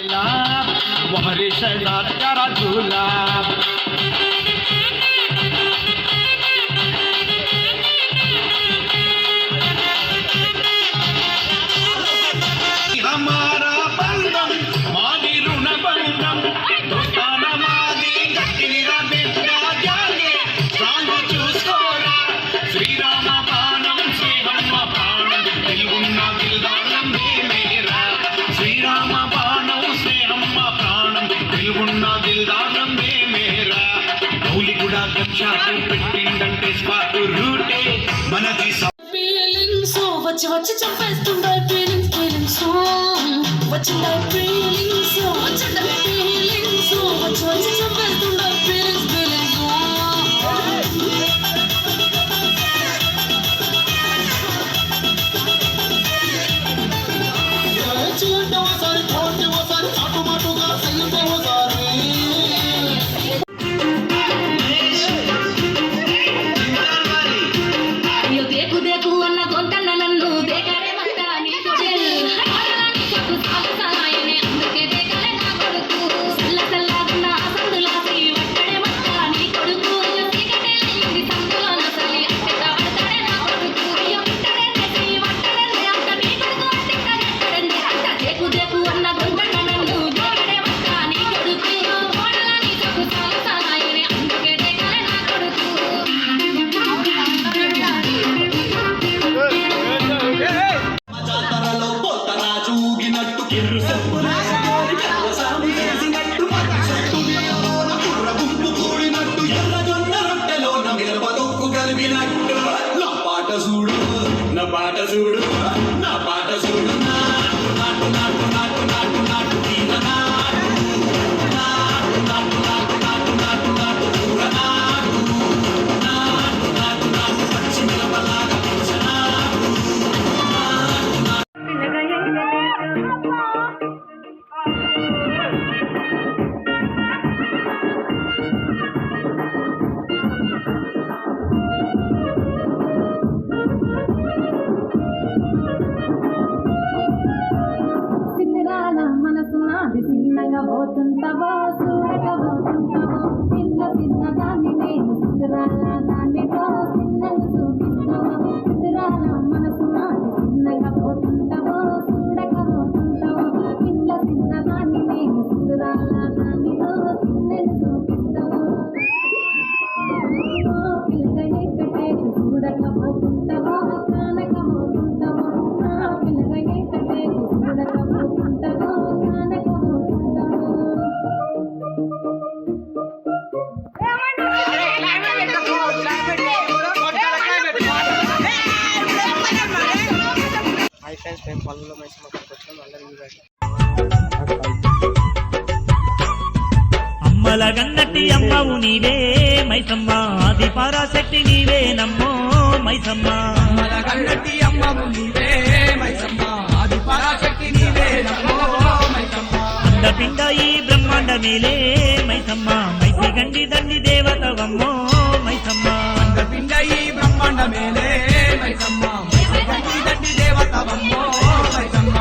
मेला वहरे शहजाद प्यारा झूला हमारा बंधम मानी ऋण बंधम दोस्ताना मादी गट्टिरा बिड्डा जागे सांग చూసుకోరా శ్రీరామ బాణం శ్రీహమ్మ బాణం తెలుగున్న దిల్దారం మేరా శ్రీరామ బాణం శ్రీహమ్మ ప్రాణం తెలుగున్న దిల్దారం మేరా గౌలిగూడ గంషాకు పెట్టిందంటే స్పాట్ రూటే మనది ఫీలింగ్స్ వచ్చి వచ్చి చంపేస్తుండే ఫీలింగ్స్ వచ్చిండే ఫీలింగ్స్ వచ్చిండే ఫీలింగ్స్ వచ్చి వచ్చి చంపేస్తుండే ఫీలింగ్స్ చూడండి ఒకసారి చూడండి ఒకసారి చాటుమాటుగా సయ్యంటే ఒకసారి నా పాట చూడు నా పాట చూడు నాటు నాటు నాటు నాటు నాటు నాటు తీర నాటు నాటు నాటు నాటు నాటు నాటు నాటు పూర నాటు నాటు నాటు నాటు పచ్చి మిరపలాగా పెంచనాటు పోతుంటావో చూడకపోతుంటావో చిన్న చిన్న దాన్ని నేను చిత్రాల దానితో చిన్నగా చూపిస్తావో చిత్రాల మనసు నాది చిన్నగా పోతుంటావో చూడకపోతుంటావో చిన్న చిన్న దాన్ని నేను చిత్రాల దానితో చిన్నగా చూపిస్తావో పిల్లగా ఎక్కటే చూడకపోతుంటావో కానకపోతుంటావో పిల్లగా ఎక్కటే చూడకపోతుంటావో అమ్మల గన్నట్టి అమ్మవు నీవే మైసమ్మ ఆది పరాశక్తి నీవే నమ్మో మైసమ్మ అమ్మల గన్నట్టి అమ్మవు నీవే మైసమ్మ ఆది పరాశక్తి నీవే నమ్మో మైసమ్మ అండపిండ ఈ బ్రహ్మాండ మేలే మైసమ్మ మైత్రి గండి దండి దేవతవమ్మో మైసమ్మ అండపిండ ఈ బ్రహ్మాండ మేలే మైసమ్మ మైత్రి గండి దండి దేవతవమ్మో మైసమ్మ